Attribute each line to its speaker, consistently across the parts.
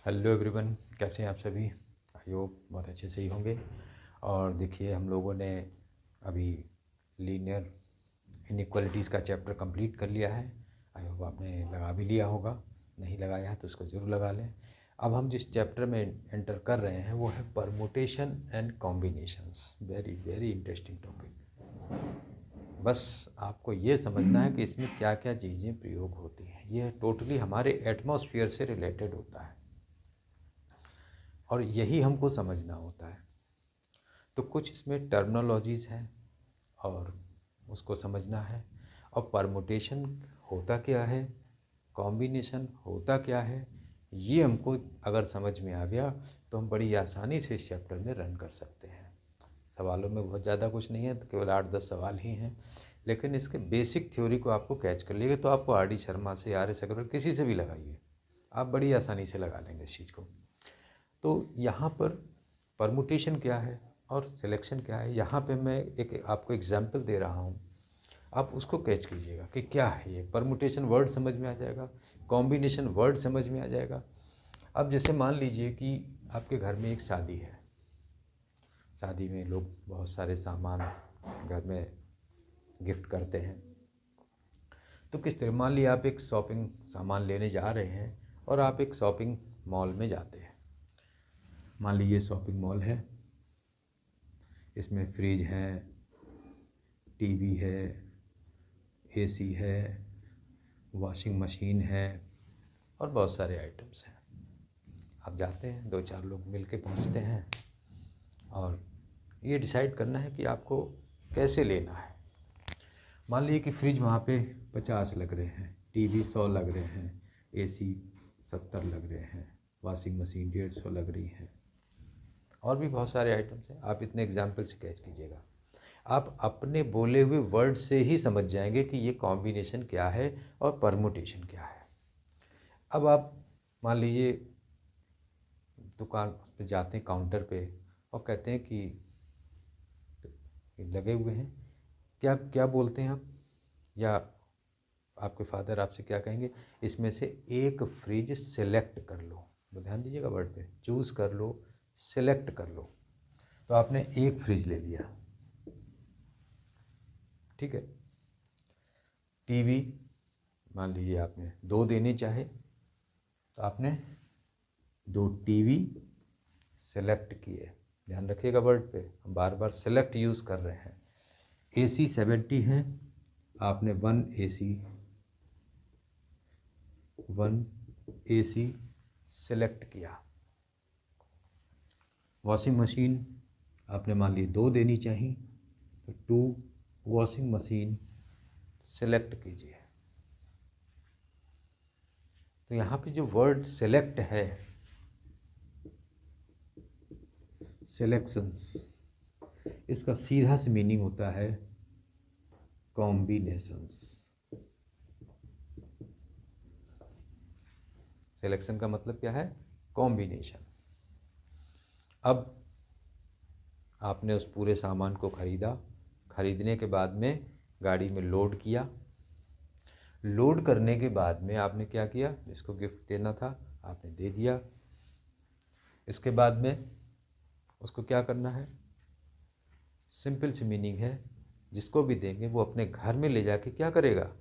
Speaker 1: Hello everyone, कैसे हैं आप सभी। आई होप बहुत अच्छे से ही होंगे। और देखिए, हम लोगों ने अभी लीनियर इनइक्वालिटीज़ का चैप्टर कंप्लीट कर लिया है। आई होप आपने लगा भी लिया होगा, नहीं लगाया है तो उसको ज़रूर लगा लें। अब हम जिस चैप्टर में एंटर कर रहे हैं वो है permutation and combinations. Very very interesting topic. बस आपको ये समझना है कि इसमें क्या क्या चीज़ें प्रयोग होती हैं। यह टोटली हमारे एटमॉस्फेयर से रिलेटेड होता है और यही हमको समझना होता है। तो कुछ इसमें टर्मिनोलॉजीज़ हैं और उसको समझना है। और परमुटेशन होता क्या है, कॉम्बिनेशन होता क्या है, ये हमको अगर समझ में आ गया तो हम बड़ी आसानी से इस चैप्टर में रन कर सकते हैं। सवालों में बहुत ज़्यादा कुछ नहीं है, तो केवल 8-10 सवाल ही हैं, लेकिन इसके बेसिक थ्योरी को आपको कैच कर लीजिएगा तो आपको आर डी शर्मा से, आर एस अग्रवाल, किसी से भी लगाइए, आप बड़ी आसानी से लगा लेंगे इस चीज़ को। तो यहाँ पर परमुटेशन क्या है और सिलेक्शन क्या है, यहाँ पे मैं एक आपको एग्जांपल दे रहा हूँ, आप उसको कैच कीजिएगा कि क्या है ये। परमुटेशन वर्ड समझ में आ जाएगा, कॉम्बिनेशन वर्ड समझ में आ जाएगा। अब जैसे मान लीजिए कि आपके घर में एक शादी है, शादी में लोग बहुत सारे सामान घर में गिफ्ट करते हैं। तो किस तरह, मान लिया आप एक शॉपिंग सामान लेने जा रहे हैं और आप एक शॉपिंग मॉल में जाते हैं। मान लीजिए शॉपिंग मॉल है, इसमें फ्रिज है, टीवी है, एसी है, वॉशिंग मशीन है और बहुत सारे आइटम्स हैं। आप जाते हैं, 2-4 लोग मिलके पहुंचते हैं और ये डिसाइड करना है कि आपको कैसे लेना है। मान लीजिए कि फ्रिज वहाँ पे 50 लग रहे हैं, टीवी 100 लग रहे हैं, एसी 70 लग रहे हैं, वॉशिंग मशीन 150 लग रही है और भी बहुत सारे आइटम्स हैं। आप इतने एग्जाम्पल से कैच कीजिएगा, आप अपने बोले हुए वर्ड से ही समझ जाएंगे कि ये कॉम्बिनेशन क्या है और परमुटेशन क्या है। अब आप मान लीजिए दुकान पे जाते हैं, काउंटर पे, और कहते हैं कि लगे हुए हैं, क्या क्या बोलते हैं आप, या आपके फादर आपसे क्या कहेंगे, इसमें से एक फ्रिज सेलेक्ट कर लो। तो ध्यान दीजिएगा वर्ड पे, चूज़ कर लो, सेलेक्ट कर लो। तो आपने एक फ्रिज ले लिया, ठीक है। टीवी मान लीजिए आपने 2 देने चाहे तो आपने 2 टीवी सेलेक्ट किए। ध्यान रखिएगा वर्ड पे, हम बार बार सेलेक्ट यूज़ कर रहे हैं। एसी 70 है, आपने 1 एसी सेलेक्ट किया। वॉशिंग मशीन आपने मान ली 2 देनी चाहिए तो 2 वॉशिंग मशीन सेलेक्ट कीजिए। तो यहाँ पे जो वर्ड सेलेक्ट है, सिलेक्शंस, इसका सीधा से मीनिंग होता है कॉम्बिनेशंस। सिलेक्शन का मतलब क्या है, कॉम्बिनेशन। अब आपने उस पूरे सामान को खरीदा, खरीदने के बाद में गाड़ी में लोड किया। लोड करने के बाद में आपने क्या किया, जिसको गिफ्ट देना था आपने दे दिया। इसके बाद में उसको क्या करना है, सिंपल सी मीनिंग है, जिसको भी देंगे वो अपने घर में ले जाके क्या करेगा,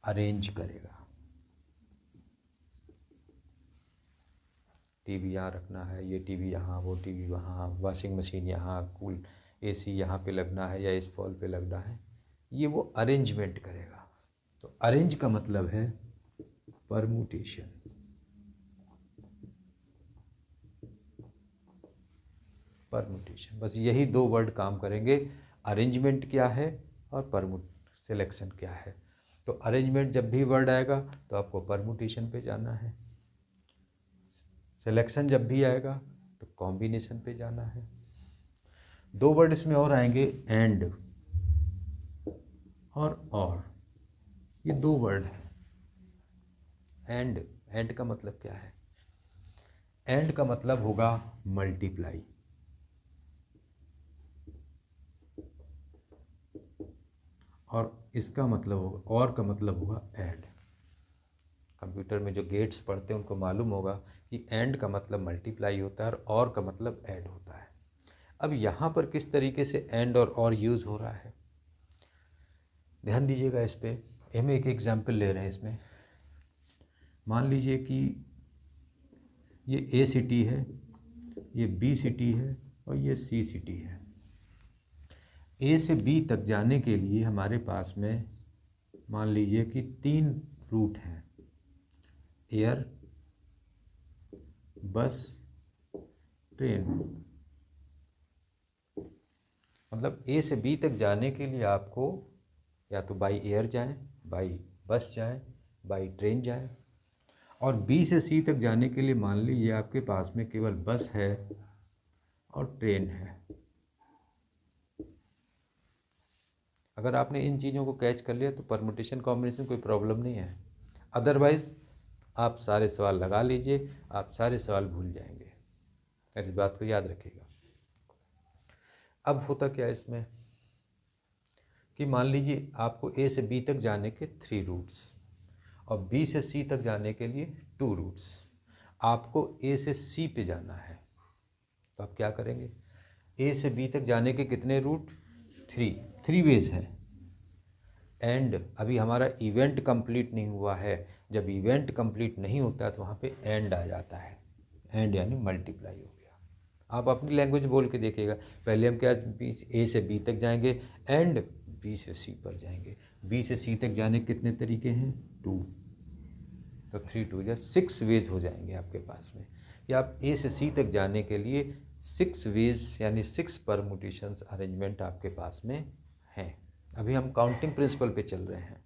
Speaker 1: अरेंज करेगा। टीवी यहाँ रखना है, ये टीवी यहाँ, वो टीवी वहाँ, वॉशिंग मशीन यहाँ, कूल एसी यहाँ पे लगना है या इस वॉल पे लगना है, ये वो अरेंजमेंट करेगा। तो अरेंज का मतलब है परमुटेशन। परमुटेशन, बस यही 2 वर्ड काम करेंगे। अरेंजमेंट क्या है और सिलेक्शन क्या है। तो अरेंजमेंट जब भी वर्ड आएगा तो आपको परमुटेशन पे जाना है, सिलेक्शन जब भी आएगा तो कॉम्बिनेशन पे जाना है। 2 वर्ड इसमें और आएंगे, एंड और ये 2 वर्ड हैं। एंड का मतलब क्या है, एंड का मतलब होगा मल्टीप्लाई, और इसका मतलब होगा, और का मतलब होगा ऐड। कंप्यूटर में जो गेट्स पढ़ते हैं उनको मालूम होगा कि एंड का मतलब मल्टीप्लाई होता है और का मतलब ऐड होता है। अब यहाँ पर किस तरीके से एंड और यूज़ हो रहा है, ध्यान दीजिएगा इस पर। हम एक एग्जाम्पल ले रहे हैं इसमें। मान लीजिए कि ये ए सिटी है, ये बी सिटी है और ये सी सिटी है। ए से बी तक जाने के लिए हमारे पास में मान लीजिए कि 3 रूट हैं, एयर, बस, ट्रेन। मतलब ए से बी तक जाने के लिए आपको या तो बाई एयर जाएं, बाई बस जाएं, बाई ट्रेन जाएं। और बी से सी तक जाने के लिए मान लीजिए आपके पास में केवल बस है और ट्रेन है। अगर आपने इन चीज़ों को कैच कर लिया तो परमुटेशन कॉम्बिनेशन कोई प्रॉब्लम नहीं है। अदरवाइज़ आप सारे सवाल लगा लीजिए, आप सारे सवाल भूल जाएंगे। इस बात को याद रखिएगा। अब होता क्या है इसमें कि मान लीजिए आपको ए से बी तक जाने के 3 रूट्स और बी से सी तक जाने के लिए 2 रूट्स। आपको ए से सी पे जाना है तो आप क्या करेंगे, ए से बी तक जाने के कितने रूट, 3 वेज हैं। एंड अभी हमारा इवेंट कंप्लीट नहीं हुआ है। जब इवेंट कंप्लीट नहीं होता है तो वहाँ पे एंड आ जाता है। एंड यानी मल्टीप्लाई हो गया। आप अपनी लैंग्वेज बोल के देखिएगा। पहले हम क्या, ए से बी तक जाएंगे एंड बी से सी पर जाएंगे। बी से सी तक जाने के कितने तरीके हैं, 2, तो 3 2 या 6 वेज हो जाएंगे आपके पास में कि आप ए से सी तक जाने के लिए 6 वेज यानी 6 परमुटेशंस अरेंजमेंट आपके पास में हैं। अभी हम काउंटिंग प्रिंसिपल पे चल रहे हैं।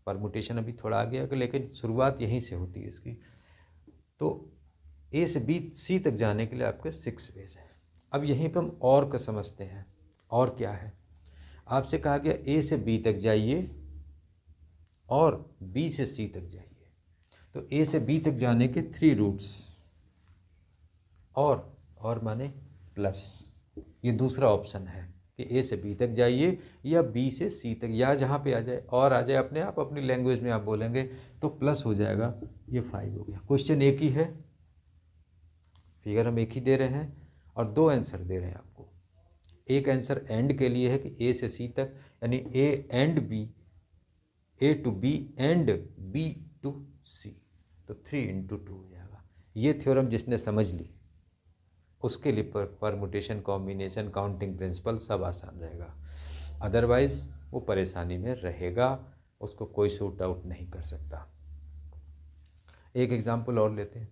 Speaker 1: परमुटेशन अभी थोड़ा आ गया लेकिन शुरुआत यहीं से होती है इसकी। तो ए से बी सी तक जाने के लिए आपके 6 वेज हैं। अब यहीं पर हम और का समझते हैं। और क्या है, आपसे कहा गया ए से बी तक जाइए और बी से सी तक जाइए। तो ए से बी तक जाने के 3 रूट्स और माने प्लस, ये दूसरा ऑप्शन है कि ए से बी तक जाइए या बी से सी तक, या जहाँ पे आ जाए और आ जाए अपने आप अपनी लैंग्वेज में आप बोलेंगे तो प्लस हो जाएगा। ये 5 हो गया। क्वेश्चन एक ही है, फिगर हम एक ही दे रहे हैं और 2 आंसर दे रहे हैं आपको। एक आंसर एंड के लिए है कि ए से सी तक यानी A and B, A to B and B to C, तो 3 × 2 हो जाएगा। ये थ्योरम जिसने समझ ली उसके लिए परमुटेशन कॉम्बिनेशन काउंटिंग प्रिंसिपल सब आसान रहेगा। अदरवाइज़ वो परेशानी में रहेगा, उसको कोई शूट आउट नहीं कर सकता। एक एग्जांपल और लेते हैं।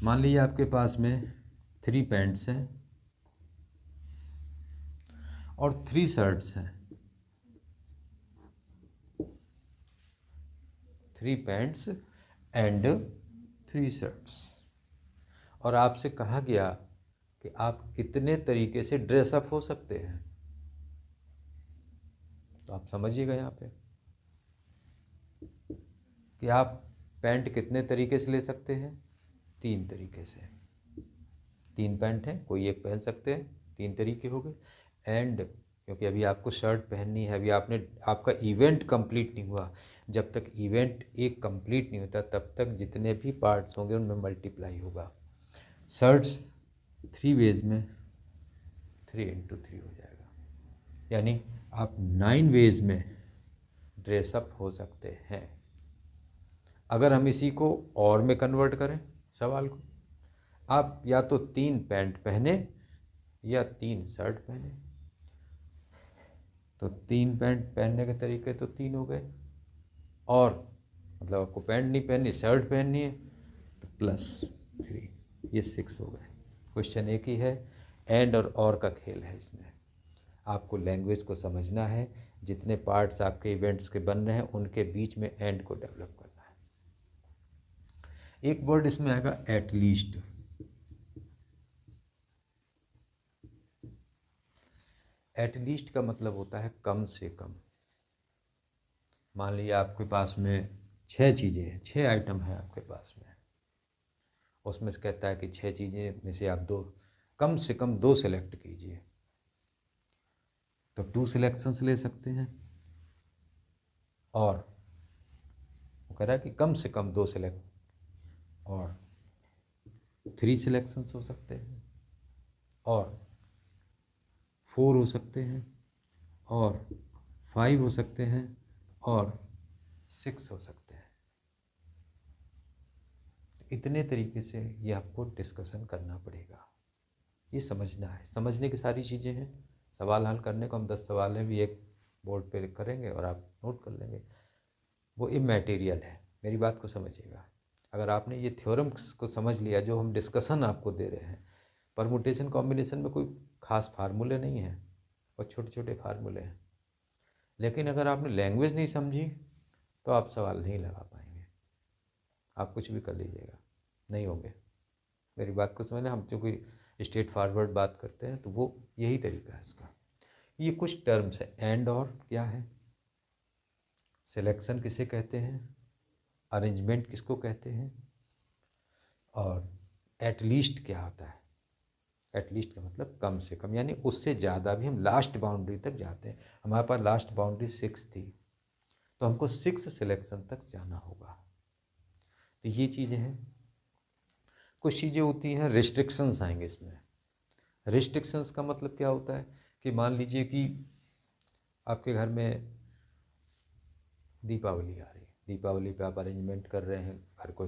Speaker 1: मान लीजिए आपके पास में 3 पैंट्स हैं और 3 शर्ट्स हैं। 3 पैंट्स एंड 3 शर्ट्स। और आपसे कहा गया कि आप कितने तरीके से ड्रेसअप हो सकते हैं। तो आप समझिएगा यहाँ पे कि आप पैंट कितने तरीके से ले सकते हैं, 3 तरीके से। 3 पैंट हैं, कोई एक पहन सकते हैं, 3 तरीके हो गए। एंड क्योंकि अभी आपको शर्ट पहननी है, अभी आपका इवेंट कंप्लीट नहीं हुआ। जब तक इवेंट एक कंप्लीट नहीं होता तब तक जितने भी पार्ट्स होंगे उनमें मल्टीप्लाई होगा। शर्ट्स 3 वेज में 3 × 3 हो जाएगा, यानी आप 9 वेज में ड्रेसअप हो सकते हैं। अगर हम इसी को और में कन्वर्ट करें सवाल को, आप या तो 3 पैंट पहने या 3 शर्ट पहने। तो 3 पैंट पहनने के तरीके तो 3 हो गए, और मतलब आपको पैंट नहीं पहननी, शर्ट पहननी है तो +3, ये 6 हो गए। क्वेश्चन एक ही है, एंड और का खेल है इसमें। आपको लैंग्वेज को समझना है, जितने पार्ट्स आपके इवेंट्स के बन रहे हैं उनके बीच में एंड को डेवलप करना है। एक वर्ड इसमें आएगा एटलीस्ट। एटलीस्ट का मतलब होता है कम से कम। मान लीजिए आपके पास में 6 चीज़ें हैं, 6 आइटम हैं आपके पास में। उसमें से कहता है कि 6 चीज़ें में से आप कम से कम 2 सेलेक्ट कीजिए। तो 2 सिलेक्शंस ले सकते हैं, और वो कह रहा है कि कम से कम 2 सेलेक्ट, और 3 सिलेक्शंस हो सकते हैं, और 4 हो सकते हैं, और 5 हो सकते हैं, और 6 हो सकते हैं। इतने तरीके से ये आपको डिस्कशन करना पड़ेगा, ये समझना है। समझने की सारी चीज़ें हैं, सवाल हल करने को हम 10 सवाल हैं भी एक बोर्ड पे करेंगे और आप नोट कर लेंगे, वो इमैटेरियल है। मेरी बात को समझिएगा। अगर आपने ये थ्योरम्स को समझ लिया जो हम डिस्कशन आपको दे रहे हैं, परमुटेशन कॉम्बिनेशन में कोई खास फार्मूले नहीं हैं और छोटे छोटे फार्मूले हैं, लेकिन अगर आपने लैंग्वेज नहीं समझी तो आप सवाल नहीं लगा पाएंगे। आप कुछ भी कर लीजिएगा, नहीं होंगे। मेरी बात को समझना, हम जो कोई स्ट्रेट फॉरवर्ड बात करते हैं तो वो यही तरीका है इसका। ये कुछ टर्म्स है। एंड और क्या है, सिलेक्शन किसे कहते हैं, अरेंजमेंट किसको कहते हैं, और एटलीस्ट क्या होता है। एटलीस्ट का मतलब कम से कम, यानी उससे ज़्यादा भी हम लास्ट बाउंड्री तक जाते हैं। हमारे पास लास्ट बाउंड्री 6 थी, तो हमको 6 सिलेक्शन तक जाना होगा। तो ये चीज़ें हैं। कुछ चीज़ें होती हैं, रिस्ट्रिक्शंस आएंगे इसमें। रिस्ट्रिक्शंस का मतलब क्या होता है कि मान लीजिए कि आपके घर में दीपावली आ रही है, दीपावली पे आप अरेंजमेंट कर रहे हैं, घर को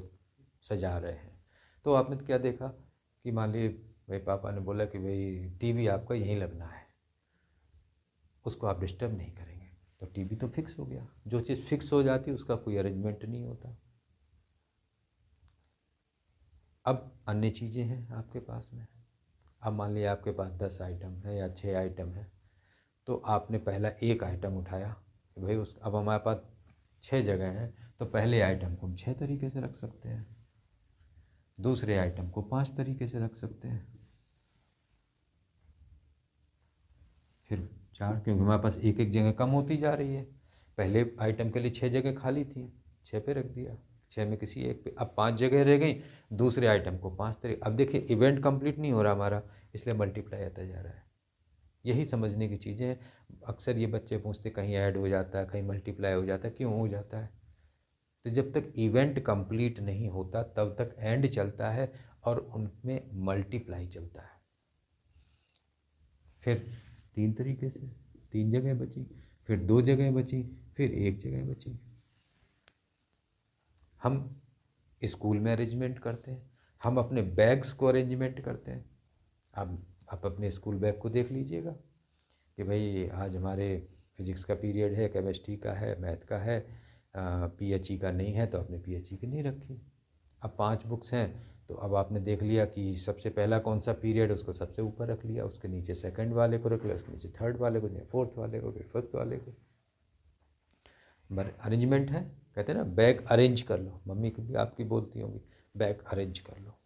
Speaker 1: सजा रहे हैं, तो आपने क्या देखा कि मान लीजिए भाई पापा ने बोला कि भाई टीवी आपका यहीं लगना है, उसको आप डिस्टर्ब नहीं करेंगे, तो टीवी तो फिक्स हो गया। जो चीज़ फिक्स हो जाती है उसका कोई अरेंजमेंट नहीं होता। अब अन्य चीज़ें हैं आपके पास में। अब मान लीजिए आपके पास 10 आइटम है या 6 आइटम है, तो आपने पहला एक आइटम उठाया कि भाई उस, अब हमारे पास 6 जगह हैं, तो पहले आइटम को हम 6 तरीके से रख सकते हैं, दूसरे आइटम को 5 तरीके से रख सकते हैं, फिर 4, क्योंकि हमारे पास एक एक जगह कम होती जा रही है। पहले आइटम के लिए 6 जगह खाली थी, 6 पे रख दिया, 6 में किसी एक पे, अब 5 जगह रह गई, दूसरे आइटम को 5 तरीके। अब देखिए इवेंट कंप्लीट नहीं हो रहा हमारा, इसलिए मल्टीप्लाई आता जा रहा है। यही समझने की चीज़ें हैं। अक्सर ये बच्चे पूछते कहीं ऐड हो जाता है, कहीं मल्टीप्लाई हो जाता है, क्यों हो जाता है। तो जब तक इवेंट कंप्लीट नहीं होता तब तक एंड चलता है और उनमें मल्टीप्लाई चलता है। फिर 3 तरीके से 3 जगह बची, फिर 2 जगह बची, फिर 1 जगह बची। हम स्कूल में अरेंजमेंट करते हैं, हम अपने बैग्स को अरेंजमेंट करते हैं। अब आप अपने स्कूल बैग को देख लीजिएगा कि भाई आज हमारे फिजिक्स का पीरियड है, केमिस्ट्री का है, मैथ का है, पीएचई का नहीं है तो आपने पीएचई की नहीं रखी। अब 5 बुक्स हैं, तो अब आपने देख लिया कि सबसे पहला कौन सा पीरियड, उसको सबसे ऊपर रख लिया, उसके नीचे सेकंड वाले को रख लिया, उसके नीचे थर्ड वाले को, फोर्थ वाले को, फिर फिफ्थ वाले को। अरेंजमेंट है। कहते हैं ना बैग अरेंज कर लो, मम्मी भी आपकी बोलती होंगी बैग अरेंज कर लो।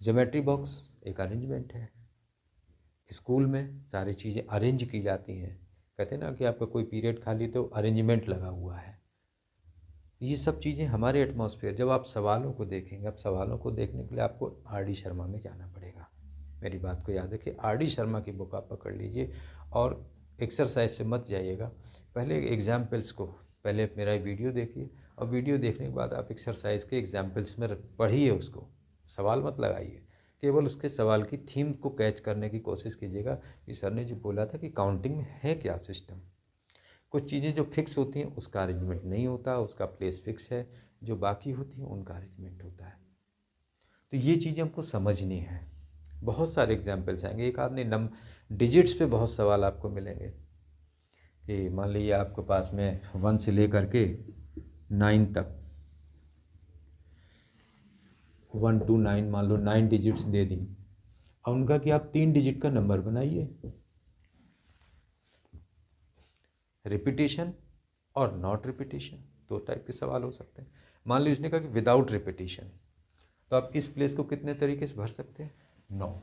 Speaker 1: ज्योमेट्री बॉक्स एक अरेंजमेंट है। स्कूल में सारी चीज़ें अरेंज की जाती हैं। कहते हैं ना कि आपका कोई पीरियड खाली तो अरेंजमेंट लगा हुआ है। ये सब चीज़ें हमारे एटमॉस्फेयर। जब आप सवालों को देखेंगे, अब सवालों को देखने के लिए आपको आर.डी. शर्मा में जाना पड़ेगा। मेरी बात को याद रखिए, आर.डी. शर्मा की बुक आप पकड़ लीजिए और एक्सरसाइज से मत जाइएगा। पहले एग्जाम्पल्स को, पहले मेरा वीडियो देखिए और वीडियो देखने के बाद आप एक्सरसाइज के एग्जाम्पल्स में पढ़िए उसको, सवाल मत लगाइए। केवल उसके सवाल की थीम को कैच करने की कोशिश कीजिएगा कि सर ने जो बोला था कि काउंटिंग में है क्या सिस्टम। कुछ चीज़ें जो फिक्स होती हैं उसका अरेंजमेंट नहीं होता, उसका प्लेस फिक्स है, जो बाकी होती हैं उनका अरेंजमेंट होता है। तो ये चीज़ें हमको समझनी है। बहुत सारे एग्जाम्पल्स आएंगे, एक आदमी डिजिट्स पे बहुत सवाल आपको मिलेंगे कि मान लीजिए आपके पास में 1 से लेकर के 9 तक, 1 to 9 मान लो 9 डिजिट्स दे दी, और उनका कि आप 3 डिजिट का नंबर बनाइए। रिपीटिशन और नॉट रिपीटिशन, 2 टाइप के सवाल हो सकते हैं। मान लीजिए उसने कहा कि विदाउट रिपीटिशन, तो आप इस प्लेस को कितने तरीके से भर सकते हैं, 9।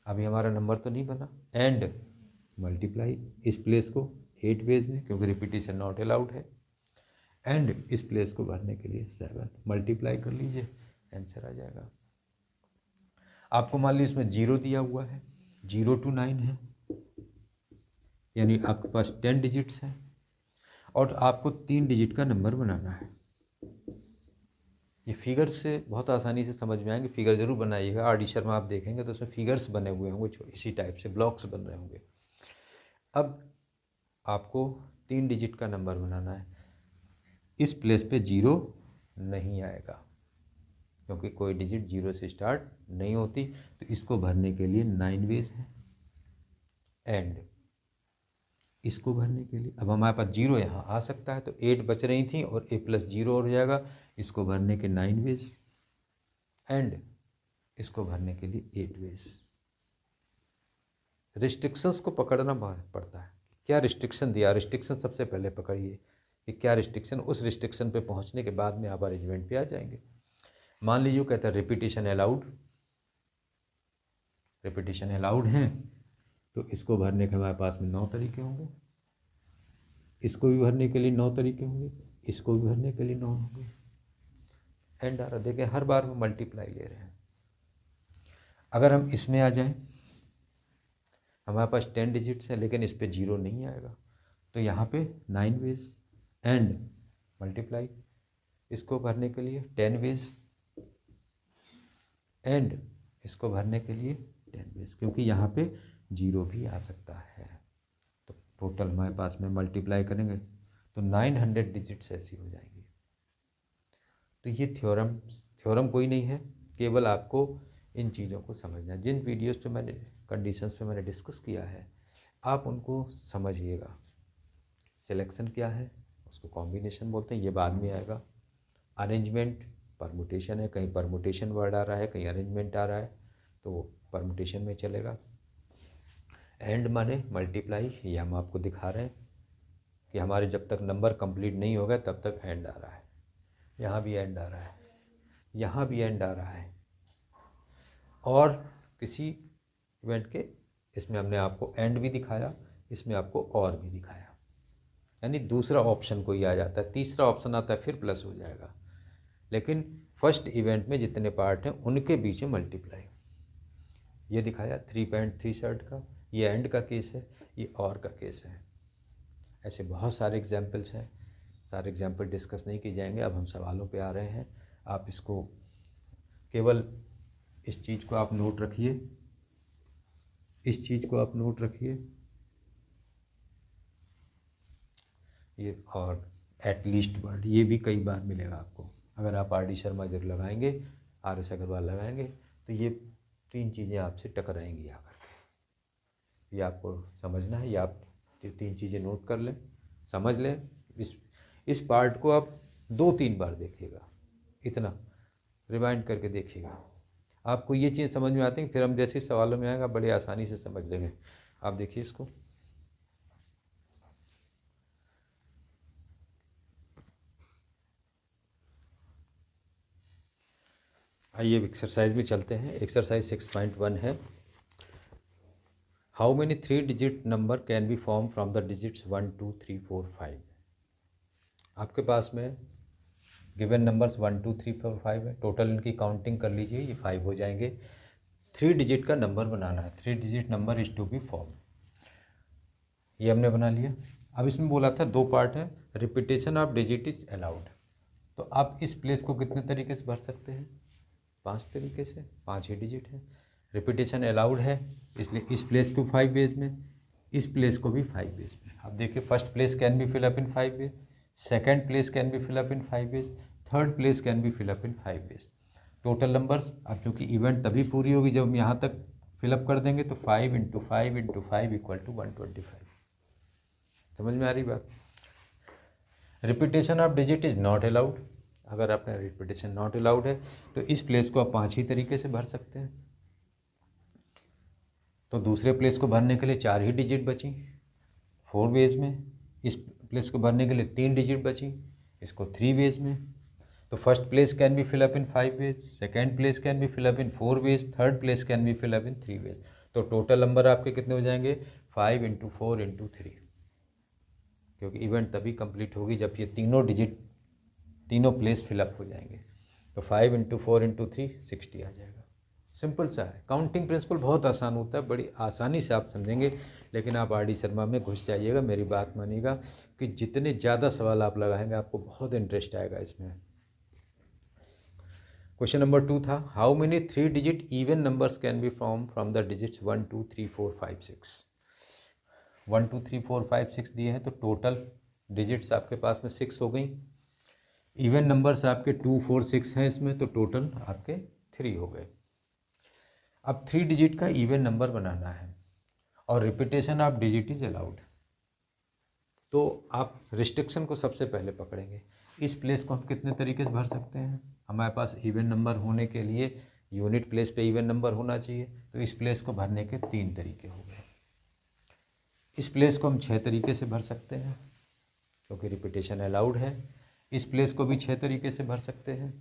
Speaker 1: अभी हमारा नंबर तो नहीं बना। एंड मल्टीप्लाई इस प्लेस को 8 वेज में, क्योंकि रिपीटिशन नॉट अलाउड है। एंड इस प्लेस को भरने के लिए 7 मल्टीप्लाई कर लीजिए, आंसर आ जाएगा। आपको मान लीजिए इसमें 0 दिया हुआ है, 0 to 9 है, यानी आपके पास 10 डिजिट्स हैं और आपको 3 डिजिट का नंबर बनाना है। ये फिगर्स से बहुत आसानी से समझ में आएंगे। फिगर ज़रूर बनाइएगा। आर डी शर्मा आप देखेंगे तो उसमें फिगर्स बने हुए होंगे, इसी टाइप से ब्लॉक्स बन रहे होंगे। अब आपको 3 डिजिट का नंबर बनाना है। इस प्लेस पे 0 नहीं आएगा क्योंकि कोई डिजिट 0 से स्टार्ट नहीं होती। तो इसको भरने के लिए 9 वेज है। एंड इसको भरने के लिए अब हमारे पास 0 यहाँ आ सकता है, तो 8 बच रही थी और a + 0 हो जाएगा। इसको भरने के 9 वेज एंड इसको भरने के लिए 8 वेज। रिस्ट्रिक्शंस को पकड़ना पड़ता है। क्या रिस्ट्रिक्शन दिया, रिस्ट्रिक्शन सबसे पहले पकड़िए कि क्या रिस्ट्रिक्शन। उस रिस्ट्रिक्शन पे पहुंचने के बाद में आप अरेंजमेंट पे आ जाएंगे। मान लीजिए कहता है रिपीटिशन अलाउड, रिपीटिशन अलाउड है, तो इसको भरने के हमारे पास में 9 तरीके होंगे। इसको भी भरने के लिए 9 तरीके होंगे, इसको भी भरने के लिए 9 होंगे। एंड आ रहा, देखें हर बार में मल्टीप्लाई ले रहे हैं। अगर हम इसमें आ जाएं, हमारे पास 10 डिजिट्स हैं लेकिन इस पे 0 नहीं आएगा, तो यहाँ पे 9 वेज एंड मल्टीप्लाई। इसको भरने के लिए 10 वेज एंड इसको भरने के लिए 10 वेज, क्योंकि यहाँ पे 0 भी आ सकता है। तो टोटल हमारे पास में मल्टीप्लाई करेंगे तो 900 डिजिट्स ऐसी हो जाएंगी। तो ये थ्योरम कोई नहीं है, केवल आपको इन चीज़ों को समझना है। जिन वीडियोस पे मैंने कंडीशंस पे मैंने डिस्कस किया है आप उनको समझिएगा। सिलेक्शन क्या है, उसको कॉम्बिनेशन बोलते हैं, ये बाद में आएगा। अरेंजमेंट परमुटेशन है, कहीं परमुटेशन वर्ड आ रहा है, कहीं अरेंजमेंट आ रहा है, तो परमुटेशन में चलेगा। एंड माने मल्टीप्लाई, ये हम आपको दिखा रहे हैं कि हमारे जब तक नंबर कंप्लीट नहीं होगा तब तक एंड आ रहा है। यहाँ भी एंड आ रहा है, यहाँ भी एंड आ रहा है। और किसी इवेंट के इसमें हमने आपको एंड भी दिखाया, इसमें आपको और भी दिखाया, यानी दूसरा ऑप्शन कोई आ जाता है, तीसरा ऑप्शन आता है फिर प्लस हो जाएगा। लेकिन फर्स्ट इवेंट में जितने पार्ट हैं उनके बीच में मल्टीप्लाई, ये दिखाया 3 पैंट 3 शर्ट का, ये एंड का केस है, ये और का केस है। ऐसे बहुत सारे एग्जाम्पल्स हैं, सारे एग्जाम्पल डिस्कस नहीं किए जाएंगे। अब हम सवालों पे आ रहे हैं। आप इसको केवल इस चीज़ को आप नोट रखिए, इस चीज़ को आप नोट रखिए, ये और एटलीस्ट वर्ड ये भी कई बार मिलेगा आपको। अगर आप आर डी शर्मा जरूर लगाएंगे, आर एस अग्रवाल लगाएंगे, तो ये 3 चीज़ें आपसे टकराएंगी आकर के। ये आपको समझना है, ये आप 3 चीज़ें नोट कर लें, समझ लें। इस पार्ट को आप 2-3 बार देखिएगा, इतना रिवाइंड करके देखिएगा। आपको ये चीज़ समझ में आती है, फिर हम जैसे सवालों में आएगा बड़े आसानी से समझ लेंगे। आप देखिए इसको, आइए एक्सरसाइज में चलते हैं। एक्सरसाइज 6.1 है, how many 3 digit number can be form from the digits 1 2 3 4 5। आपके पास में गिवन नंबर्स 1 2 3 4 5 है। टोटल इनकी काउंटिंग कर लीजिए, ये 5 हो जाएंगे। 3 डिजिट का नंबर बनाना है, 3 digit number is to be form. ये हमने बना लिया। अब इसमें बोला था 2 पार्ट है, repetition of digit is allowed. तो आप इस प्लेस को कितने तरीके से भर सकते हैं? 5 तरीके से, 5 ही डिजिट है। रिपीटेशन अलाउड है इसलिए इस प्लेस को 5 वेज में, इस प्लेस को भी 5 वेज में। अब देखिए first place can be fill up in 5 ways, second place can be fill up in 5 ways, third place can be fill up in 5 ways. Total numbers, अब क्योंकि इवेंट तभी पूरी होगी जब हम यहाँ तक फिलअप कर देंगे, तो 5 × 5 × 5 = 125। समझ में आ रही बात? Repetition of digit is not allowed. अगर आपने रिपीटेशन नॉट अलाउड है तो इस प्लेस को आप 5 ही तरीके से भर सकते हैं। तो दूसरे प्लेस को भरने के लिए 4 ही डिजिट बची 4 वेज में, इस प्लेस को भरने के लिए 3 डिजिट बची, इसको 3 वेज में। तो first place can be fill up in 5 ways, second place can be fill up in 4 ways, third place can be fill up in 3 ways. तो टोटल नंबर आपके कितने हो जाएंगे? 5 × 4 × 3, क्योंकि इवेंट तभी कंप्लीट होगी जब ये तीनों डिजिट, तीनों प्लेस फिलअप हो जाएंगे। तो 5 × 4 × 3 60 आ जाएगा। सिंपल सा है। काउंटिंग प्रिंसिपल बहुत आसान होता है, बड़ी आसानी से आप समझेंगे। लेकिन आप आर डी शर्मा में घुस जाइएगा, मेरी बात मानिएगा कि जितने ज़्यादा सवाल आप लगाएंगे आपको बहुत इंटरेस्ट आएगा इसमें। क्वेश्चन नंबर 2 था, how many 3 digit even numbers can be from the digits 1 2 3 4 5 6। 1 2 3 4 5 6 दिए हैं, तो टोटल डिजिट्स आपके पास में 6 हो गई। इवन नंबर्स आपके 2 4 6 हैं इसमें, तो टोटल आपके 3 हो गए। अब 3 डिजिट का इवन नंबर बनाना है और repetition of digit is allowed. तो आप रिस्ट्रिक्शन को सबसे पहले पकड़ेंगे। इस प्लेस को हम कितने तरीके से भर सकते हैं? हमारे पास इवन नंबर होने के लिए यूनिट प्लेस पे इवन नंबर होना चाहिए, तो इस प्लेस को भरने के 3 तरीके हो गए। इस प्लेस को हम 6 तरीके से भर सकते हैं क्योंकि रिपीटेशन अलाउड है। इस प्लेस को भी 6 तरीके से भर सकते हैं,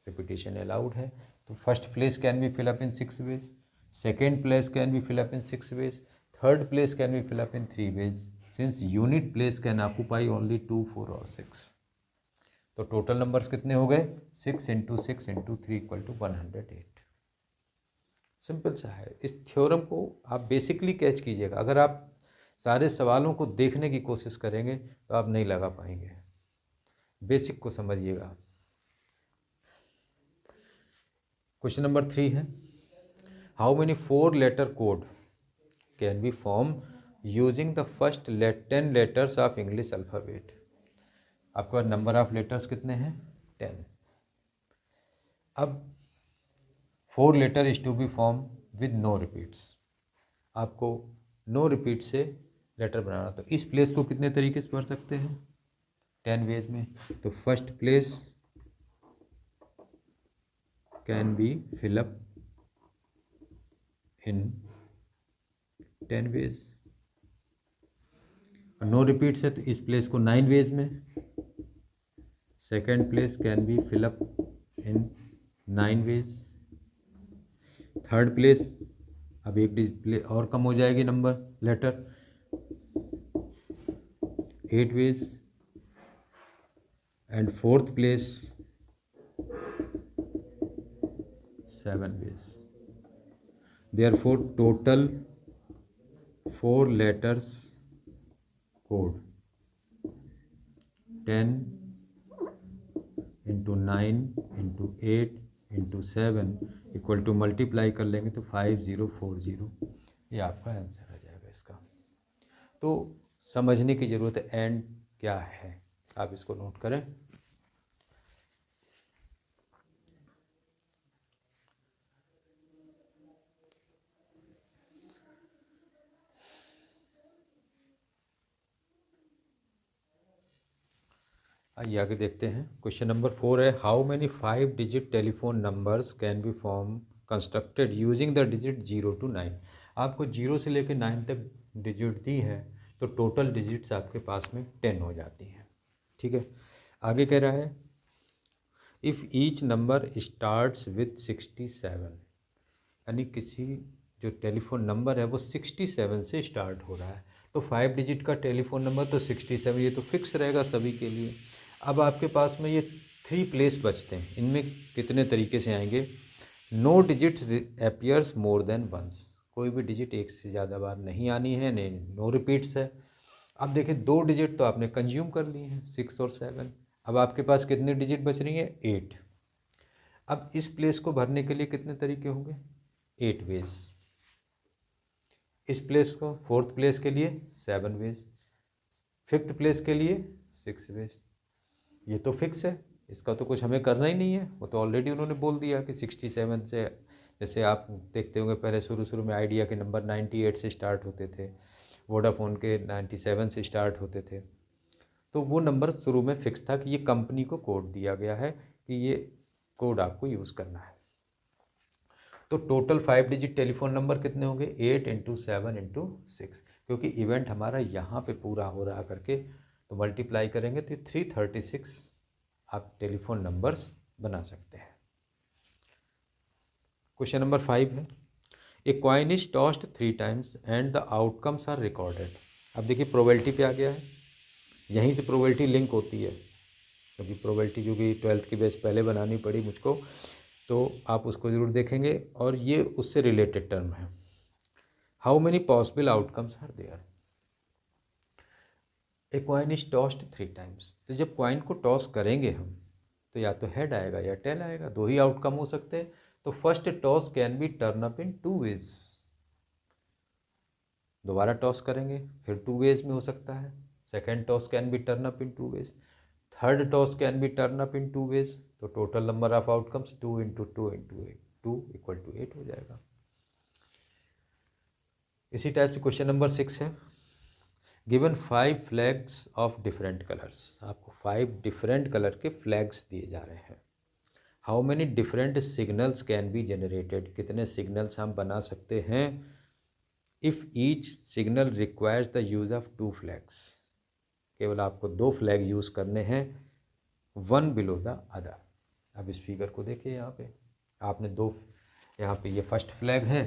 Speaker 1: रिपीटेशन अलाउड है। तो first place can be fill up in 6 ways, second place can be fill up in 6 ways, third place can be fill up in 3 ways, since unit place can occupy only 2 4 और 6। तो total numbers कितने हो गए? 6 × 6 × 3 = 108। Simple सा है। इस theorem को आप बेसिकली कैच कीजिएगा। अगर आप सारे सवालों को देखने की कोशिश करेंगे तो आप नहीं लगा पाएंगे। बेसिक को समझिएगा। क्वेश्चन नंबर 3 है, how many 4 letter code can be form using the first 10 letters of English alphabet. आपके पास नंबर ऑफ लेटर्स कितने हैं? 10। अब 4 letter is to be form with no repeats. आपको नो रिपीट से लेटर बनाना, तो इस प्लेस को कितने तरीके से भर सकते हैं? 10 वेज में। तो first place can be fill up in 10 ways. No repeats है तो इस प्लेस को 9 वेज में। Second place can be fill up in 9 ways. Third place, अब एक डिजिट और कम हो जाएगी number letter, 8 ways. And fourth place 7 ways. Therefore total 4 letters code 10 × 9 × 8 × 7 equal to multiply कर लेंगे तो 5040। ये आपका आंसर आ जाएगा इसका। तो समझने की ज़रूरत है एंड क्या है, आप इसको नोट करें। आइए आगे देखते हैं। क्वेश्चन नंबर 4 है, how many 5 digit telephone numbers can be form constructed using the digit 0 to 9। आपको 0 से लेकर 9 तक डिजिट दी है, तो टोटल डिजिट्स आपके पास में 10 हो जाती हैं। ठीक है, आगे कह रहा है, if each number starts with 67, यानी किसी जो टेलीफोन नंबर है वो 67 से स्टार्ट हो रहा है, तो 5 डिजिट का टेलीफोन नंबर तो 67, ये तो फिक्स रहेगा सभी के लिए। अब आपके पास में ये 3 प्लेस बचते हैं, इनमें कितने तरीके से आएंगे? No digits appears more than once, कोई भी डिजिट एक से ज़्यादा बार नहीं आनी है, नहीं नो रिपीट्स है। अब देखिए 2 डिजिट तो आपने कंज्यूम कर लिए हैं, 6 और 7। अब आपके पास कितने डिजिट बच रही हैं? 8। अब इस प्लेस को भरने के लिए कितने तरीके होंगे? 8 वेज। इस प्लेस को फोर्थ प्लेस के लिए 7 वेज, फिफ्थ प्लेस के लिए 6 वेज। ये तो फिक्स है, इसका तो कुछ हमें करना ही नहीं है, वो तो ऑलरेडी उन्होंने बोल दिया कि 67 से, जैसे आप देखते होंगे पहले शुरू में आइडिया के नंबर 98 से स्टार्ट होते थे, वोडाफोन के 97 से स्टार्ट होते थे, तो वो नंबर शुरू में फिक्स था कि ये कंपनी को कोड दिया गया है कि ये कोड आपको यूज़ करना है। तो टोटल 5 डिजिट टेलीफोन नंबर कितने होंगे? 8 × 7 × 6, क्योंकि इवेंट हमारा यहाँ पे पूरा हो रहा करके, तो मल्टीप्लाई करेंगे तो 336 आप टेलीफोन नंबर्स बना सकते हैं। क्वेश्चन नंबर 5 है, a coin is tossed 3 times and the outcomes are recorded. अब देखिए प्रोबेबिलिटी पे आ गया है, यहीं से प्रोबेबिलिटी लिंक होती है, क्योंकि प्रोबेबिलिटी क्योंकि 12th की बेस पहले बनानी पड़ी मुझको, तो आप उसको ज़रूर देखेंगे और ये उससे रिलेटेड टर्म है। How many possible outcomes are there? A coin is tossed 3 times, तो जब कॉइन को टॉस करेंगे हम, तो या तो हेड आएगा या टेल आएगा, दो ही आउटकम हो सकते हैं। तो first toss can be turn up in 2 ways, दोबारा टॉस करेंगे फिर 2 वेज में हो सकता है। Second toss can be turn up in 2 ways, third toss can be turn up in 2 ways. तो total number of outcomes 2 into 2 into 2 equal to 8 हो जाएगा। इसी टाइप से क्वेश्चन नंबर 6 है, given 5 flags of different colours. आपको 5 different colour के flags दिए जा रहे हैं। How many different signals can be generated, कितने सिग्नल्स हम बना सकते हैं if each signal requires the use of 2 flags. केवल आपको 2 फ्लैग यूज़ करने हैं, वन बिलो द अदर। अब इस फिगर को देखिए, यहाँ पे आपने 2, यहाँ पे ये फर्स्ट फ्लैग है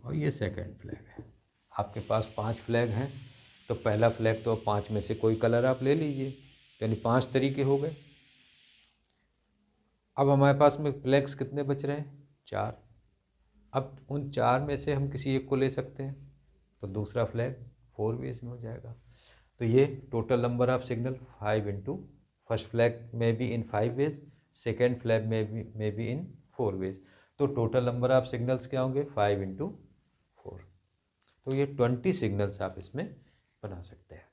Speaker 1: और ये सेकंड फ्लैग है। आपके पास 5 फ्लैग हैं, तो पहला फ्लैग तो 5 में से कोई कलर आप ले लीजिए, यानी 5 तरीके हो गए। अब हमारे पास में फ्लैग्स कितने बच रहे हैं, 4। अब उन 4 में से हम किसी एक को ले सकते हैं, तो दूसरा फ्लैग 4 वेज में हो जाएगा। तो ये total number of signal 5 into, first flag में भी इन 5 वेज, सेकेंड फ्लैग में भी इन 4 वेज। तो टोटल नंबर ऑफ सिग्नल्स क्या होंगे, 5 इंटू 4। तो ये 20 सिग्नल्स आप इसमें बना सकते हैं।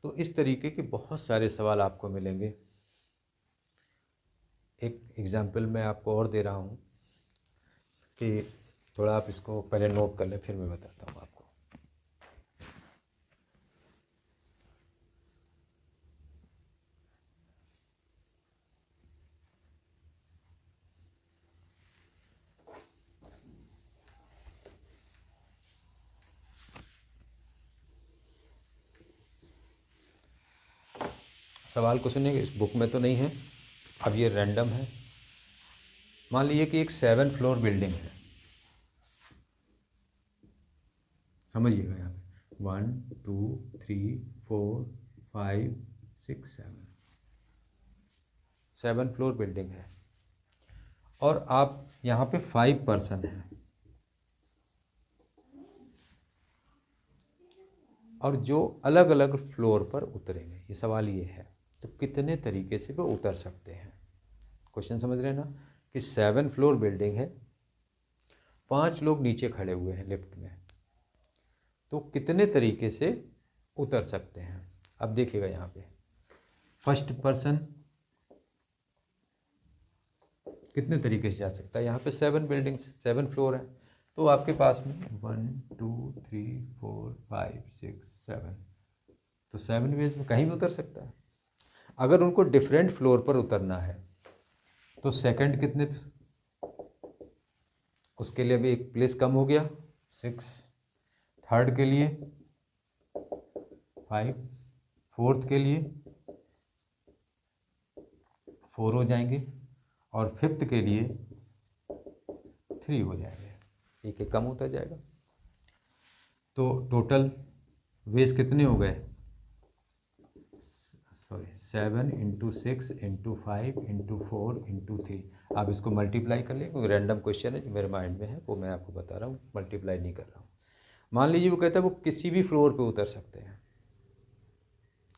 Speaker 1: तो इस तरीके के बहुत सारे सवाल आपको मिलेंगे। एक एग्जाम्पल मैं आपको और दे रहा हूँ कि थोड़ा आप इसको पहले नोट कर लें, फिर मैं बताता हूँ आपको। सवाल को सुनिए, इस बुक में तो नहीं है, अब ये रैंडम है। मान लीजिए कि एक 7 फ्लोर बिल्डिंग है, समझिएगा यहाँ पे 1 2 3 4 5 6 7 फ्लोर बिल्डिंग है, और आप यहाँ पे 5 पर्सन हैं, और जो अलग अलग फ्लोर पर उतरेंगे, ये सवाल ये है। तो कितने तरीके से वो उतर सकते हैं, क्वेश्चन समझ रहे हैं ना, कि 7 फ्लोर बिल्डिंग है, 5 लोग नीचे खड़े हुए हैं लिफ्ट में, तो कितने तरीके से उतर सकते हैं। अब देखिएगा यहाँ पे फर्स्ट पर्सन कितने तरीके से जा सकता है। यहाँ पे 7 बिल्डिंग्स, 7 फ्लोर है, तो आपके पास में 1 2 3 4 5 6 7, तो 7 वेज में कहीं भी उतर सकता है। अगर उनको डिफरेंट फ्लोर पर उतरना है तो सेकंड कितने, उसके लिए भी एक प्लेस कम हो गया 6, थर्ड के लिए 5, फोर्थ के लिए 4 हो जाएंगे, और फिफ्थ के लिए 3 हो जाएंगे, एक एक कम होता जाएगा। तो टोटल वेज कितने हो गए, 7 इंटू 6 इंटू 5 इंटू 4 इंटू 3। आप इसको मल्टीप्लाई कर लें, क्योंकि रैंडम क्वेश्चन है जो मेरे माइंड में है, वो मैं आपको बता रहा हूँ, मल्टीप्लाई नहीं कर रहा हूँ। मान लीजिए वो कहता है वो किसी भी फ्लोर पे उतर सकते हैं,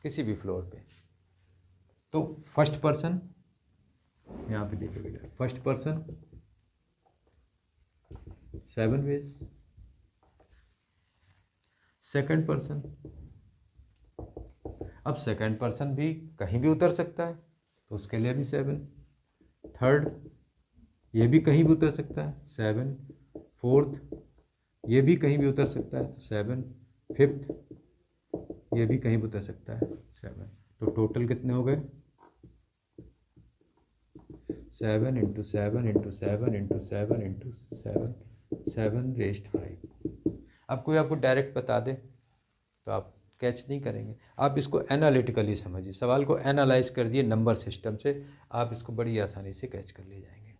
Speaker 1: किसी भी फ्लोर पे। तो फर्स्ट पर्सन यहाँ पे देखिएगा, first person 7 ways, second person, अब सेकंड पर्सन भी कहीं भी उतर सकता है, तो उसके लिए भी 7, थर्ड ये भी कहीं भी उतर सकता है 7, फोर्थ ये भी कहीं भी उतर सकता है 7, फिफ्थ ये भी कहीं भी उतर सकता है 7। तो टोटल कितने हो गए, 7 into 7 into 7 into 7 into 7, 7 rest 5। अब कोई आपको डायरेक्ट बता दे तो आप कैच नहीं करेंगे, आप इसको एनालिटिकली समझिए, सवाल को एनालाइज कर दिए नंबर सिस्टम से, आप इसको बड़ी आसानी से कैच कर ले जाएंगे।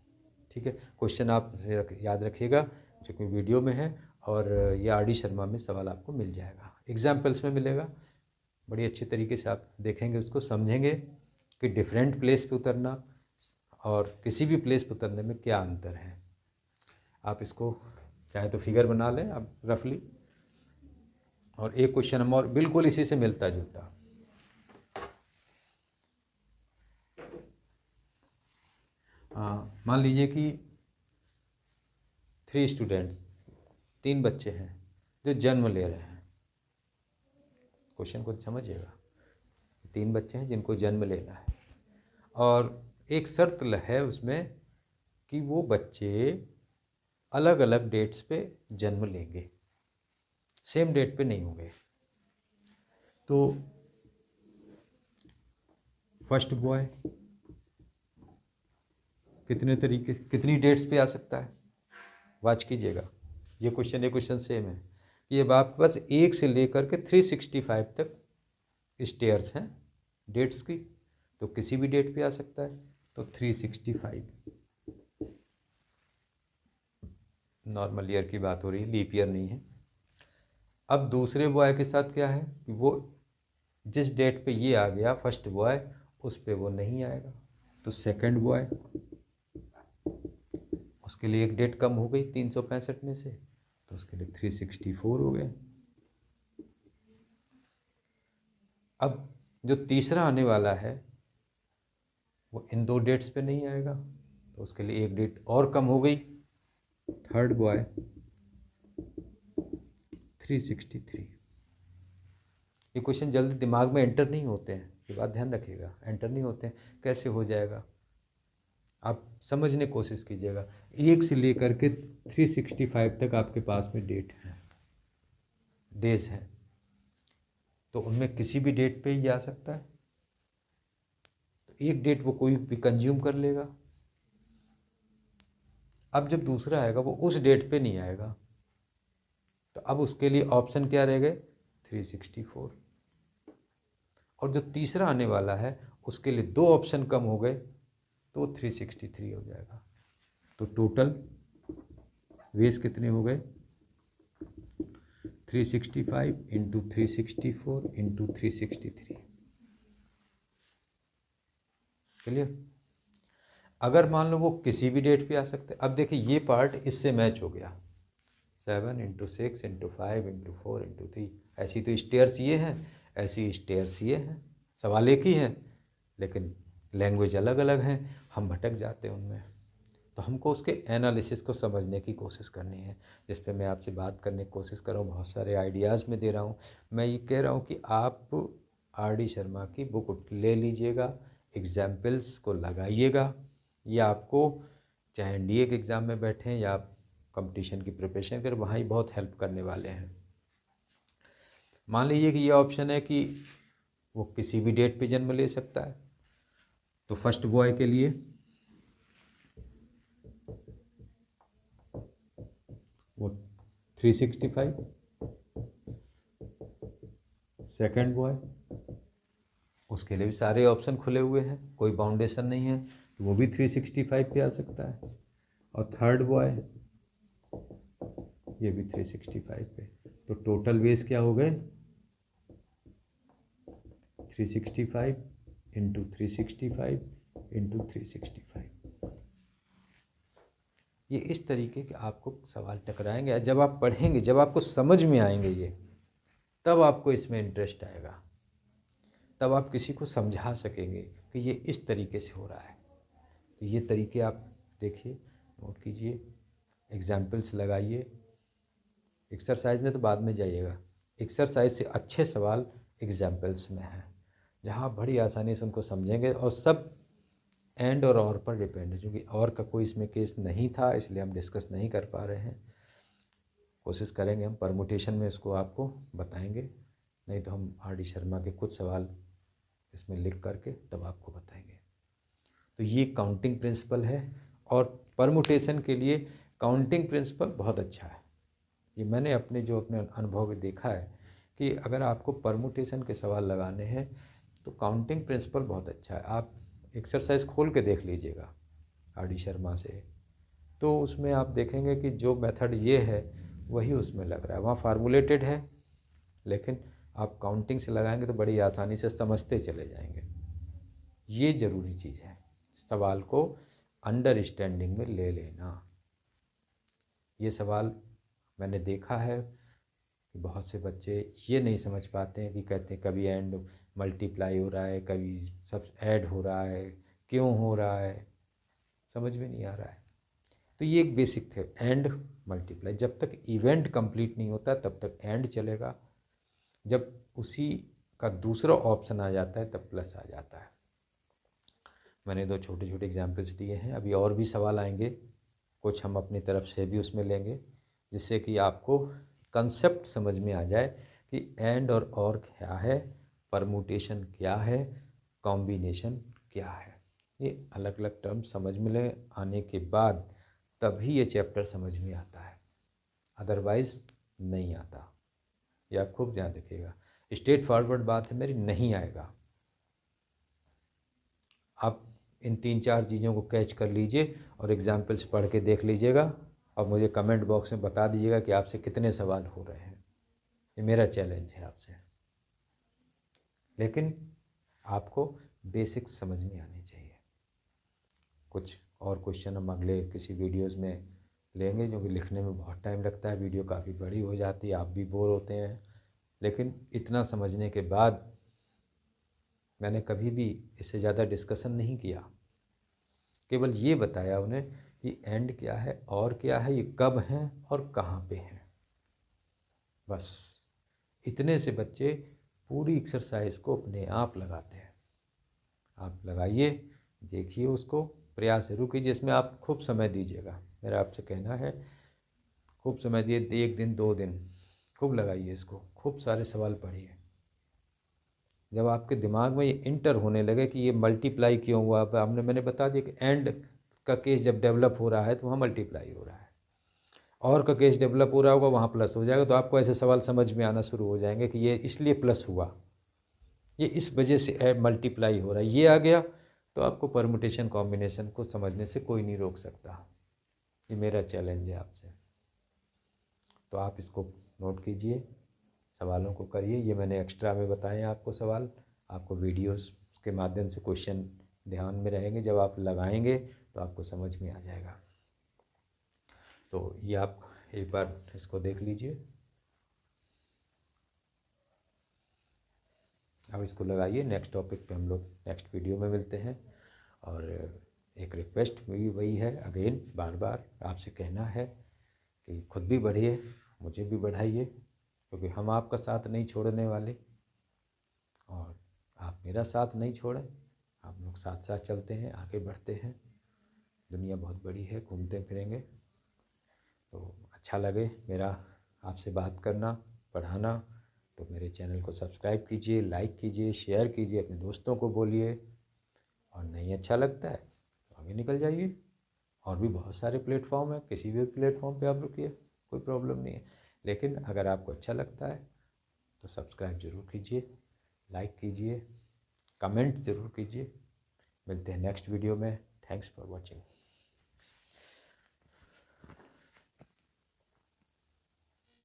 Speaker 1: ठीक है, क्वेश्चन आप याद रखिएगा, जो कि वीडियो में है, और ये RD शर्मा में सवाल आपको मिल जाएगा, एग्जाम्पल्स में मिलेगा। बड़ी अच्छी तरीके से आप देखेंगे, उसको समझेंगे कि डिफरेंट प्लेस पे उतरना और किसी भी प्लेस पे उतरने में क्या अंतर है। आप इसको चाहे तो फिगर बना लें आप रफली, और एक क्वेश्चन हम और बिल्कुल इसी से मिलता जुलता, मान लीजिए कि 3 स्टूडेंट्स, 3 बच्चे हैं जो जन्म ले रहे हैं। क्वेश्चन को समझिएगा, 3 बच्चे हैं जिनको जन्म लेना है और एक शर्त है उसमें कि वो बच्चे अलग अलग डेट्स पे जन्म लेंगे, सेम डेट पे नहीं होंगे। तो फर्स्ट बॉय कितनी डेट्स पे आ सकता है, वाच कीजिएगा। ये क्वेश्चन सेम है कि अब आपके पास 1 से लेकर के 365 तक स्टेयर्स हैं डेट्स की, तो किसी भी डेट पे आ सकता है। तो 365 नॉर्मल ईयर की बात हो रही है, लीप ईयर नहीं है। अब दूसरे बॉय के साथ क्या है कि वो जिस डेट पे ये आ गया फर्स्ट बॉय, उस पे वो नहीं आएगा। तो सेकंड बॉय, उसके लिए एक डेट कम हो गई 365 में से, तो उसके लिए 364 हो गया। अब जो तीसरा आने वाला है वो इन 2 डेट्स पे नहीं आएगा, तो उसके लिए एक डेट और कम हो गई। Third boy 363। ये क्वेश्चन जल्दी दिमाग में एंटर नहीं होते हैं, ये बात ध्यान रखिएगा, एंटर नहीं होते हैं। कैसे हो जाएगा आप समझने की कोशिश कीजिएगा। 1 से लेकर के 365 तक आपके पास में डेट है, डेज हैं, तो उनमें किसी भी डेट पे ही आ सकता है। तो एक डेट वो कोई भी कंज्यूम कर लेगा। अब जब दूसरा आएगा वो उस डेट पे नहीं आएगा, तो अब उसके लिए ऑप्शन क्या रह गए, 364। और जो तीसरा आने वाला है उसके लिए 2 ऑप्शन कम हो गए, तो 363 हो जाएगा। तो टोटल वेज कितने हो गए, 365 इंटू 364 इंटू 363। क्लियर। अगर मान लो वो किसी भी डेट पे आ सकते, अब देखिए ये पार्ट इससे मैच हो गया, 7 इंटू 6 इंटू 5 इंटू 4 इंटू 3। ऐसी तो स्टेयर्स ये हैं, ऐसी स्टेयर्स ये हैं, सवाल एक ही है लेकिन लैंग्वेज अलग अलग हैं, हम भटक जाते हैं उनमें। तो हमको उसके एनालिसिस को समझने की कोशिश करनी है, जिस पे मैं आपसे बात करने की कोशिश कर रहा हूँ, बहुत सारे आइडियाज़ में दे रहा हूँ। मैं ये कह रहा हूँ कि आप RD शर्मा की बुक ले लीजिएगा, एग्जाम्पल्स को लगाइएगा। ये आपको चाहे NDA के एग्ज़ाम में बैठें या आप कंपटीशन की प्रिपरेशन करें, वहाँ ही बहुत हेल्प करने वाले हैं। मान लीजिए कि ये ऑप्शन है कि वो किसी भी डेट पे जन्म ले सकता है, तो फर्स्ट बॉय के लिए वो 365, सेकंड बॉय उसके लिए भी सारे ऑप्शन खुले हुए हैं, कोई बाउंडेशन नहीं है, तो वो भी 365 पे आ सकता है। और थर्ड बॉय ये भी 365 पे। तो टोटल वेज क्या हो गए, 365 इंटू 365 इंटू 365। ये इस तरीके के आपको सवाल टकराएंगे। जब आप पढ़ेंगे, जब आपको समझ में आएंगे ये, तब आपको इसमें इंटरेस्ट आएगा, तब आप किसी को समझा सकेंगे कि ये इस तरीके से हो रहा है। तो ये तरीके आप देखिए, नोट कीजिए, एग्जाम्पल्स लगाइए। एक्सरसाइज में तो बाद में जाइएगा, एक्सरसाइज से अच्छे सवाल एग्जाम्पल्स में हैं, जहाँ आप बड़ी आसानी से उनको समझेंगे। और सब एंड और पर डिपेंड है, क्योंकि और का कोई इसमें केस नहीं था, इसलिए हम डिस्कस नहीं कर पा रहे हैं। कोशिश करेंगे हम परमुटेशन में इसको आपको बताएंगे, नहीं तो हम RD शर्मा के कुछ सवाल इसमें लिख करके तब आपको बताएंगे। तो ये काउंटिंग प्रिंसिपल है, और परमुटेशन के लिए काउंटिंग प्रिंसिपल बहुत अच्छा है। ये मैंने अपने अनुभव में देखा है कि अगर आपको परमुटेशन के सवाल लगाने हैं तो काउंटिंग प्रिंसिपल बहुत अच्छा है। आप एक्सरसाइज खोल के देख लीजिएगा RD शर्मा से, तो उसमें आप देखेंगे कि जो मेथड ये है वही उसमें लग रहा है। वहाँ फार्मूलेटेड है, लेकिन आप काउंटिंग से लगाएंगे तो बड़ी आसानी से समझते चले जाएंगे। ये ज़रूरी चीज़ है, सवाल को अंडरस्टैंडिंग में ले लेना। ये सवाल मैंने देखा है कि बहुत से बच्चे ये नहीं समझ पाते हैं कि कहते हैं कभी एंड मल्टीप्लाई हो रहा है, कभी सब ऐड हो रहा है, क्यों हो रहा है। समझ में नहीं आ रहा है। तो ये एक बेसिक थे, एंड मल्टीप्लाई। जब तक इवेंट कंप्लीट नहीं होता तब तक एंड चलेगा, जब उसी का दूसरा ऑप्शन आ जाता है तब प्लस आ जाता है। मैंने 2 छोटे छोटे एग्जांपल्स दिए हैं, अभी और भी सवाल आएंगे, कुछ हम अपनी तरफ से भी उसमें लेंगे, जिससे कि आपको कंसेप्ट समझ में आ जाए कि एंड और क्या है, परमुटेशन क्या है, कॉम्बिनेशन क्या है। ये अलग अलग टर्म समझ में आने के बाद तभी ये चैप्टर समझ में आता है, अदरवाइज़ नहीं आता। ये आप खूब ध्यान रखिएगा, स्ट्रेट फॉरवर्ड बात है मेरी, नहीं आएगा। आप इन 3-4 चीज़ों को कैच कर लीजिए और एग्जाम्पल्स पढ़ के देख लीजिएगा और मुझे कमेंट बॉक्स में बता दीजिएगा कि आपसे कितने सवाल हो रहे हैं। ये मेरा चैलेंज है आपसे, लेकिन आपको बेसिक्स समझ में आनी चाहिए। कुछ और क्वेश्चन हम अगले किसी वीडियोज़ में लेंगे, जो कि लिखने में बहुत टाइम लगता है, वीडियो काफ़ी बड़ी हो जाती है, आप भी बोर होते हैं। लेकिन इतना समझने के बाद मैंने कभी भी इससे ज़्यादा डिस्कशन नहीं किया, केवल ये बताया उन्हें कि एंड क्या है और क्या है, ये कब हैं और कहाँ पे हैं। बस इतने से बच्चे पूरी एक्सरसाइज को अपने आप लगाते हैं। आप लगाइए, देखिए, उसको प्रयास जरूर कीजिए, इसमें आप खूब समय दीजिएगा। मेरा आपसे कहना है खूब समय दिए, 1 दिन 2 दिन खूब लगाइए इसको, खूब सारे सवाल पढ़िए। जब आपके दिमाग में ये इंटर होने लगे कि ये मल्टीप्लाई क्यों हुआ, आपने मैंने बता दिया कि एंड का केस जब डेवलप हो रहा है तो वहाँ मल्टीप्लाई हो रहा है, और का केस डेवलप हो रहा होगा वहाँ प्लस हो जाएगा। तो आपको ऐसे सवाल समझ में आना शुरू हो जाएंगे कि ये इसलिए प्लस हुआ, ये इस वजह से मल्टीप्लाई हो रहा है, ये आ गया। तो आपको परमुटेशन कॉम्बिनेशन को समझने से कोई नहीं रोक सकता। ये मेरा चैलेंज है आपसे। तो आप इसको नोट कीजिए, सवालों को करिए। ये मैंने एक्स्ट्रा में बताए आपको सवाल, आपको वीडियोस के माध्यम से क्वेश्चन ध्यान में रहेंगे, जब आप लगाएंगे तो आपको समझ में आ जाएगा। तो ये आप एक बार इसको देख लीजिए, अब इसको लगाइए। नेक्स्ट टॉपिक पे हम लोग नेक्स्ट वीडियो में मिलते हैं। और एक रिक्वेस्ट भी वही है, अगेन बार बार आपसे कहना है कि खुद भी बढ़िए, मुझे भी बढ़ाइए, क्योंकि हम आपका साथ नहीं छोड़ने वाले और आप मेरा साथ नहीं छोड़ें। आप लोग साथ साथ चलते हैं, आगे बढ़ते हैं। दुनिया बहुत बड़ी है, घूमते फिरेंगे। तो अच्छा लगे मेरा आपसे बात करना, पढ़ाना, तो मेरे चैनल को सब्सक्राइब कीजिए, लाइक कीजिए, शेयर कीजिए, अपने दोस्तों को बोलिए। और नहीं अच्छा लगता है तो आगे निकल जाइए, और भी बहुत सारे प्लेटफॉर्म हैं, किसी भी प्लेटफॉर्म पे आप रुकिए, कोई प्रॉब्लम नहीं है। लेकिन अगर आपको अच्छा लगता है तो सब्सक्राइब ज़रूर कीजिए, लाइक कीजिए, कमेंट ज़रूर कीजिए। मिलते हैं नेक्स्ट वीडियो में। Thanks for watching.